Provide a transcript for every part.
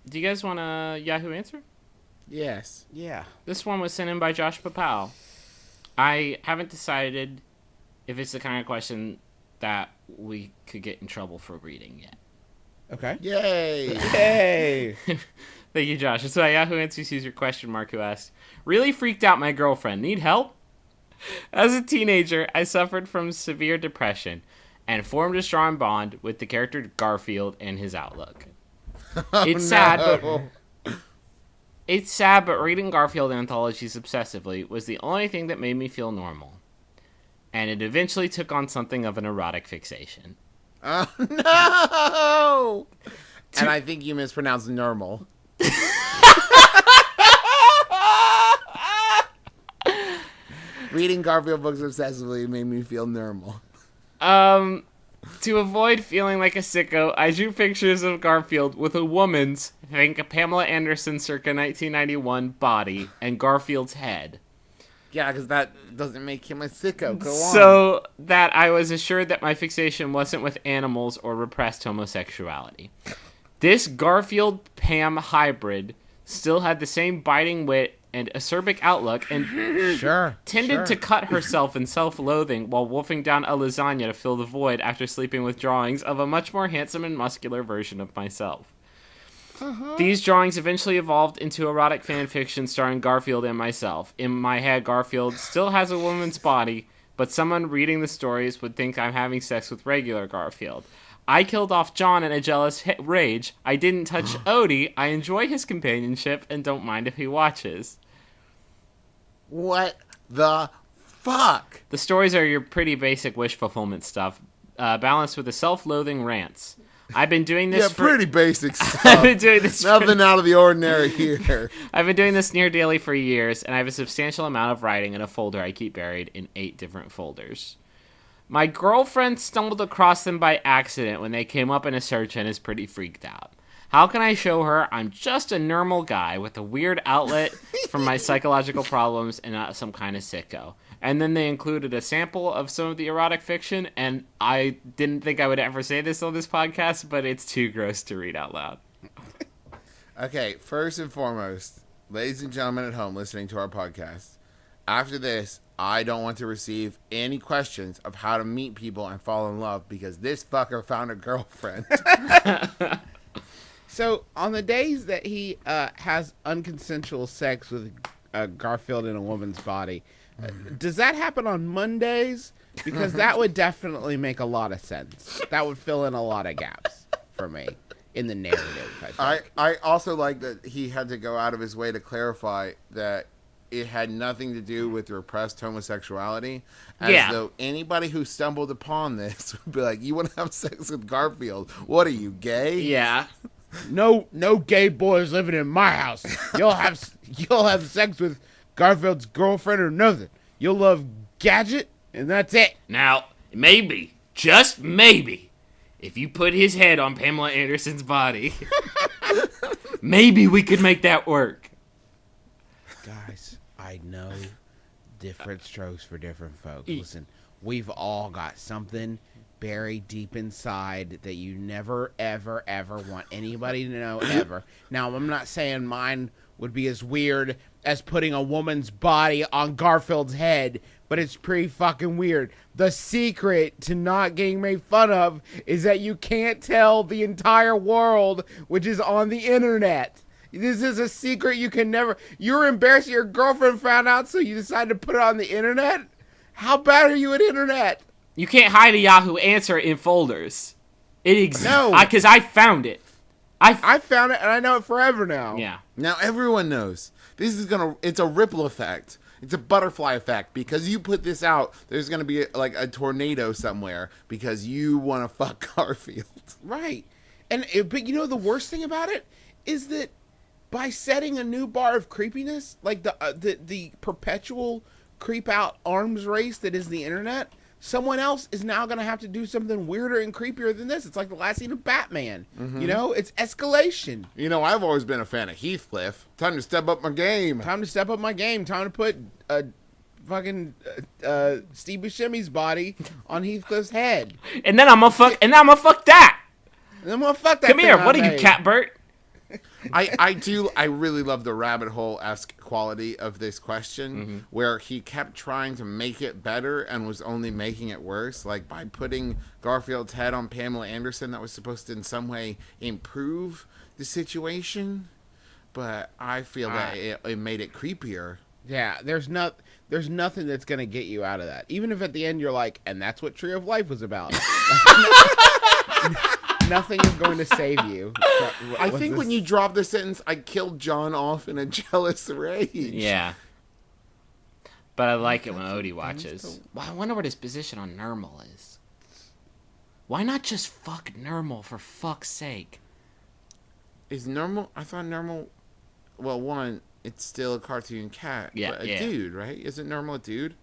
Do you guys want a Yahoo answer? Yes. Yeah. This one was sent in by Josh Papal. I haven't decided if it's the kind of question that we could get in trouble for reading yet. Okay. Yay! Hey. Thank you, Josh. It's by Yahoo Answers user question mark who asks, really freaked out my girlfriend. Need help? As a teenager, I suffered from severe depression and formed a strong bond with the character Garfield and his outlook. It's sad, but reading Garfield anthologies obsessively was the only thing that made me feel normal. And it eventually took on something of an erotic fixation. Oh, no! And I think you mispronounced normal. Reading Garfield books obsessively made me feel normal. To avoid feeling like a sicko, I drew pictures of Garfield with a woman's, think Pamela Anderson circa 1991, body and Garfield's head. Yeah, because that doesn't make him a sicko. Go on. So that I was assured that my fixation wasn't with animals or repressed homosexuality. This Garfield-Pam hybrid still had the same biting wit and acerbic outlook and tended to cut herself in self-loathing while wolfing down a lasagna to fill the void after sleeping with drawings of a much more handsome and muscular version of myself. These drawings eventually evolved into erotic fan fiction starring Garfield and myself. In my head, Garfield still has a woman's body, but someone reading the stories would think I'm having sex with regular Garfield. I killed off John in a jealous rage. I didn't touch Odie. I enjoy his companionship and don't mind if he watches. What the fuck? The stories are your pretty basic wish fulfillment stuff, balanced with the self-loathing rants. I've been doing this pretty basic stuff. I've been doing this Nothing out of the ordinary here. I've been doing this near daily for years, and I have a substantial amount of writing in a folder I keep buried in 8 different folders. My girlfriend stumbled across them by accident when they came up in a search and is pretty freaked out. How can I show her I'm just a normal guy with a weird outlet for my psychological problems and not some kind of sicko? And then they included a sample of some of the erotic fiction, and I didn't think I would ever say this on this podcast, but it's too gross to read out loud. Okay, first and foremost, ladies and gentlemen at home listening to our podcast, after this, I don't want to receive any questions of how to meet people and fall in love because this fucker found a girlfriend. So, on the days that he has unconsensual sex with Garfield in a woman's body, does that happen on Mondays? Because that would definitely make a lot of sense. That would fill in a lot of gaps for me in the narrative, I think. I also like that he had to go out of his way to clarify that it had nothing to do with repressed homosexuality. As though anybody who stumbled upon this would be like, you want to have sex with Garfield? What are you, gay? Yeah. No gay boys living in my house. You'll have sex with Garfield's girlfriend or nothing. You'll love Gadget, and that's it. Now, maybe, just maybe, if you put his head on Pamela Anderson's body, maybe we could make that work. Guys, I know different strokes for different folks. Listen, we've all got something buried deep inside that you never, ever, ever want anybody to know, ever. Now, I'm not saying mine would be as weird as putting a woman's body on Garfield's head, but it's pretty fucking weird. The secret to not getting made fun of is that you can't tell the entire world, which is on the internet. This is a secret you can never... You're embarrassed your girlfriend found out, so you decided to put it on the internet? How bad are you at internet? You can't hide a Yahoo answer in folders. It exists. No. Because I found it. I found it, and I know it forever now. Yeah. Now everyone knows. It's a ripple effect. It's a butterfly effect. Because you put this out, there's going to be like a tornado somewhere because you want to fuck Garfield. Right. But you know the worst thing about it is that by setting a new bar of creepiness, like the perpetual creep out arms race that is the internet, someone else is now going to have to do something weirder and creepier than this. It's like the last scene of Batman. Mm-hmm. You know, it's escalation. You know, I've always been a fan of Heathcliff. Time to step up my game. Time to put fucking Steve Buscemi's body on Heathcliff's head. And then I'm gonna fuck that. And then I'm gonna fuck that. Come here. What are you, Catbert? I really love the rabbit hole-esque quality of this question, where he kept trying to make it better and was only making it worse. Like, by putting Garfield's head on Pamela Anderson, that was supposed to in some way improve the situation, but I feel that it made it creepier. Yeah, there's nothing that's gonna get you out of that. Even if at the end you're like, and that's what Tree of Life was about. Nothing is going to save you. I think when you drop the sentence, I killed John off in a jealous rage. Yeah. But I like it when Odie watches. Well, I wonder what his position on Nermal is. Why not just fuck Nermal, for fuck's sake? Is Nermal... I thought Nermal... Well, one, it's still a cartoon cat. Yeah, but a dude, right? Isn't Nermal a dude?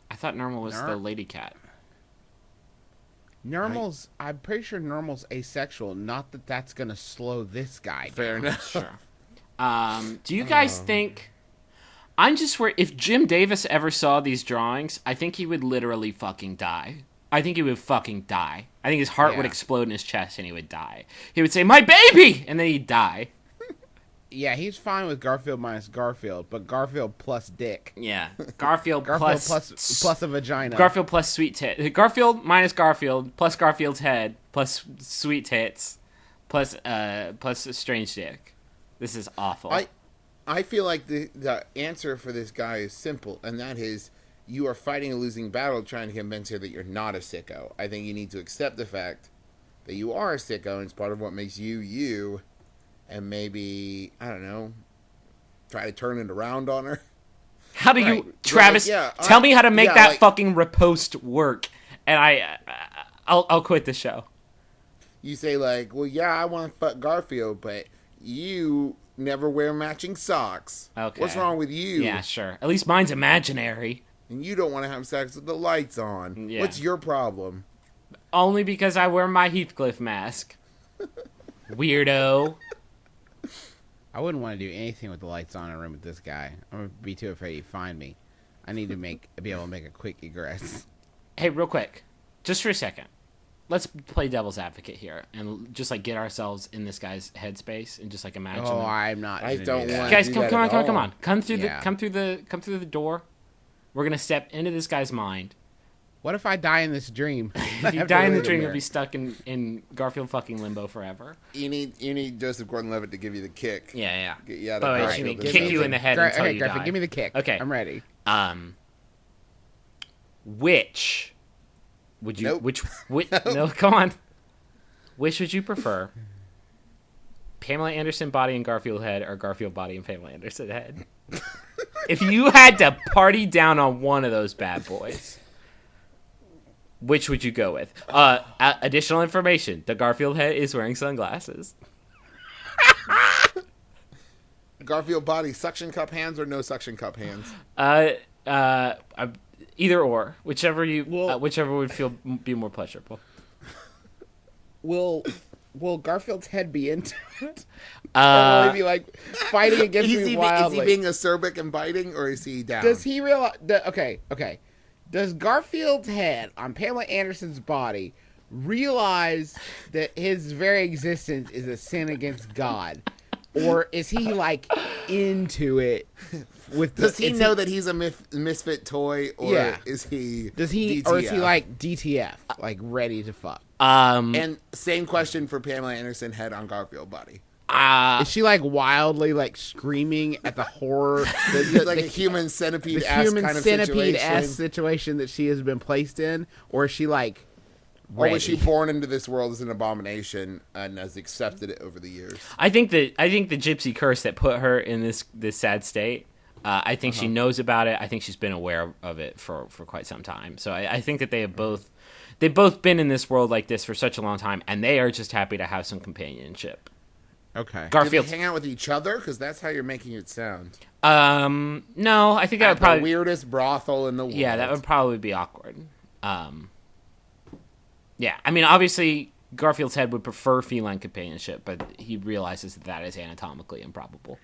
I thought Nermal was the lady cat. I'm pretty sure Normal's asexual. Not that that's gonna slow this guy down. Fair enough. Sure. Do you guys think... I'm just worried... If Jim Davis ever saw these drawings, I think he would literally fucking die. I think he would fucking die. I think his heart would explode in his chest and he would die. He would say, "My baby!" And then he'd die. Yeah, he's fine with Garfield minus Garfield, but Garfield plus dick. Yeah. Garfield plus a vagina. Garfield plus sweet tits. Garfield minus Garfield plus Garfield's head plus sweet tits plus a strange dick. This is awful. I feel like the answer for this guy is simple, and that is you are fighting a losing battle trying to convince her that you're not a sicko. I think you need to accept the fact that you are a sicko, and it's part of what makes you you. And maybe, I don't know, try to turn it around on her. How do you, Travis, tell me how to make that fucking riposte work, and I'll quit the show. You say, like, well, yeah, I want to fuck Garfield, but you never wear matching socks. Okay. What's wrong with you? Yeah, sure. At least mine's imaginary. And you don't want to have sex with the lights on. Yeah. What's your problem? Only because I wear my Heathcliff mask. Weirdo. I wouldn't want to do anything with the lights on in a room with this guy. I'm going to be too afraid he'd find me. I need to be able to make a quick egress. Hey, real quick. Just for a second. Let's play devil's advocate here and just, like, get ourselves in this guy's headspace and just, like, imagine. Oh, I'm not. I don't want to guys, do come on. Come through the door. We're going to step into this guy's mind. What if I die in this dream? If you die in the dream, you'll be stuck in Garfield fucking limbo forever. You need Joseph Gordon-Levitt to give you the kick. Yeah. Get you out of kick you in the head until you Griffin, die. give me the kick. Okay. I'm ready. Which would you? Nope. Which no, come on. Which would you prefer? Pamela Anderson body and Garfield head, or Garfield body and Pamela Anderson head? If you had to party down on one of those bad boys, which would you go with? Additional information: the Garfield head is wearing sunglasses. Garfield body, suction cup hands or no suction cup hands? Either or, whichever would be more pleasurable. Will Garfield's head be into it? Or will he be like fighting against me wildly? Is he being acerbic and biting, or is he down? Does he realize? Okay. Does Garfield's head on Pamela Anderson's body realize that his very existence is a sin against God? Or is he, like, into it? Does he know that he's a misfit toy, or is he DTF? Or is he, like, DTF, like, ready to fuck? And same question for Pamela Anderson, head on Garfield body. Is she, like, wildly, like, screaming at the horror? Like a human centipede-esque kind of situation that she has been placed in? Or is she, like, ready? Or was she born into this world as an abomination and has accepted it over the years? I think the gypsy curse that put her in this sad state. I think she knows about it. I think she's been aware of it for quite some time. So I think that they've both been in this world like this for such a long time, and they are just happy to have some companionship. Okay. Garfield, do they hang out with each other? Because that's how you're making it sound. No, I think that would probably the weirdest brothel in the world. Yeah, that would probably be awkward. Yeah, I mean, obviously, Garfield's head would prefer feline companionship, but he realizes that is anatomically improbable.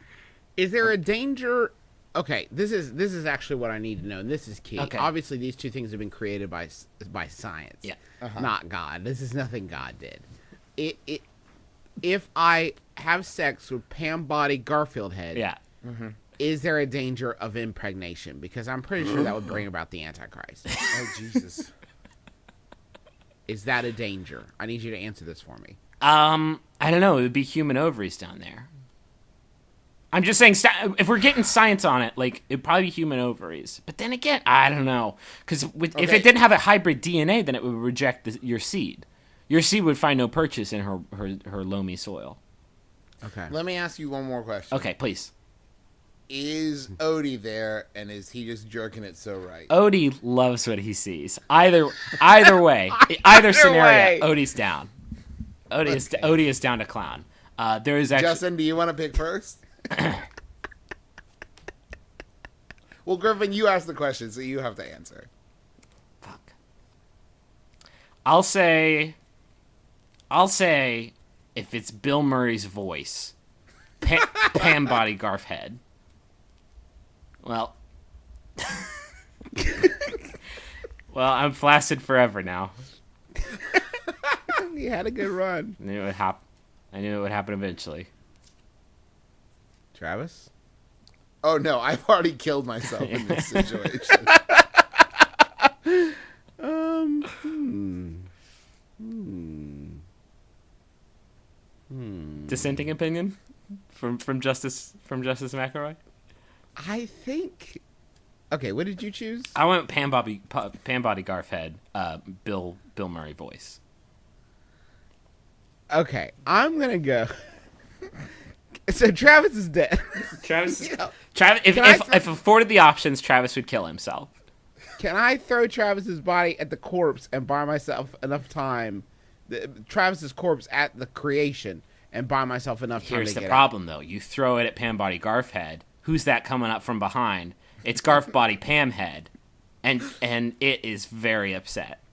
Is there a danger? Okay, this is actually what I need to know, and this is key. Okay. Obviously, these two things have been created by science, yeah, not God. This is nothing God did. if I have sex with Pam Body Garfield Head, Yeah. is there a danger of impregnation? Because I'm pretty sure that would bring about the Antichrist. Oh, Jesus. Is that a danger? I need you to answer this for me. I don't know. It would be human ovaries down there. I'm just saying, if we're getting science on it, like, it'd probably be human ovaries. But then again, I don't know. Because if it didn't have a hybrid DNA, then it would reject your seed. Your seed would find no purchase in her loamy soil. Okay. Let me ask you one more question. Okay, please. Is Odie there, and is he just jerking it so right? Odie loves what he sees. Either way, either scenario, Odie's down. Odie is down to clown. There is actually... Justin, do you want to pick first? Well, Griffin, you asked the question, so you have to answer. Fuck. I'll say if it's Bill Murray's voice, Pam Body Garf Head. Well, I'm flaccid forever now. You had a good run. I knew it would happen eventually. Travis? Oh, no, I've already killed myself in this situation. Dissenting opinion from Justice McElroy? I think... Okay, what did you choose? I went Pam Body Garf Head, Bill Murray voice. Okay, I'm gonna go... So Travis is dead. Travis, if afforded the options, Travis would kill himself. Can I throw Travis's body at the corpse and buy myself enough time? Travis's corpse at the creation and buy myself enough time to get out? Here's the problem, though. You throw it at Pam Body Garf Head. Who's that coming up from behind? It's Garf Body Pam Head. And it is very upset.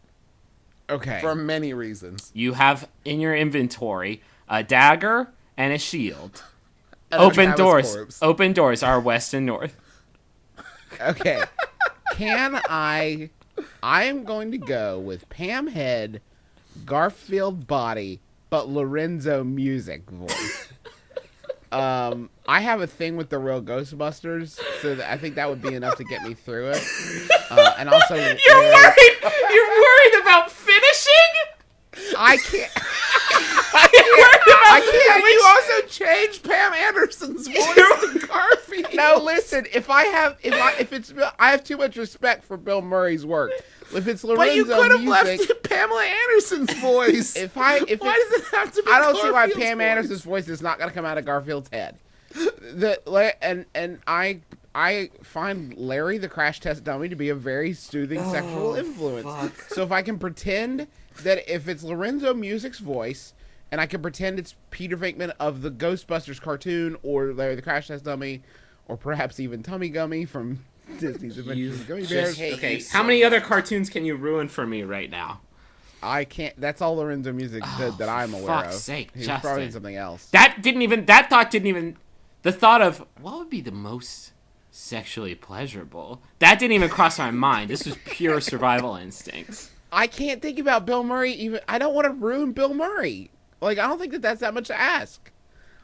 Okay. For many reasons. You have in your inventory a dagger and a shield. And Open doors. corpse. Open doors are west and north. Okay. Can I am going to go with Pam Head, Garfield Body, but Lorenzo Music voice. I have a thing with the real Ghostbusters, so I think that would be enough to get me through it. And also, You're worried about finishing? I can't. I can't. You also changed Pam Anderson's voice to Garfield. No, listen. I have too much respect for Bill Murray's work. If it's Lorenzo But you could have left Music, it Pamela Anderson's voice. Why does it have to be I don't see why Garfield's Pam voice? Anderson's voice is not going to come out of Garfield's head. I find Larry the Crash Test Dummy to be a very soothing sexual influence. Fuck. So if I can pretend that if it's Lorenzo Music's voice, and I can pretend it's Peter Venkman of the Ghostbusters cartoon, or Larry the Crash Test Dummy, or perhaps even Tummy Gummy from Disney's Adventures of Gummy Bears. Okay, how many other cartoons can you ruin for me right now? I can't. That's all Lorenzo Music did that I'm aware of. fuck's sake, He was Justin. probably in something else. The thought of what would be the most sexually pleasurable, that didn't even cross my mind. This was pure survival instincts. I can't think about Bill Murray. Even I don't want to ruin Bill Murray. Like, I don't think that's that much to ask.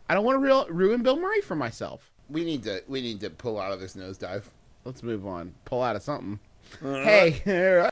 I don't want to ruin Bill Murray for myself. We need to pull out of this nosedive. Let's move on. Pull out of something. Hey.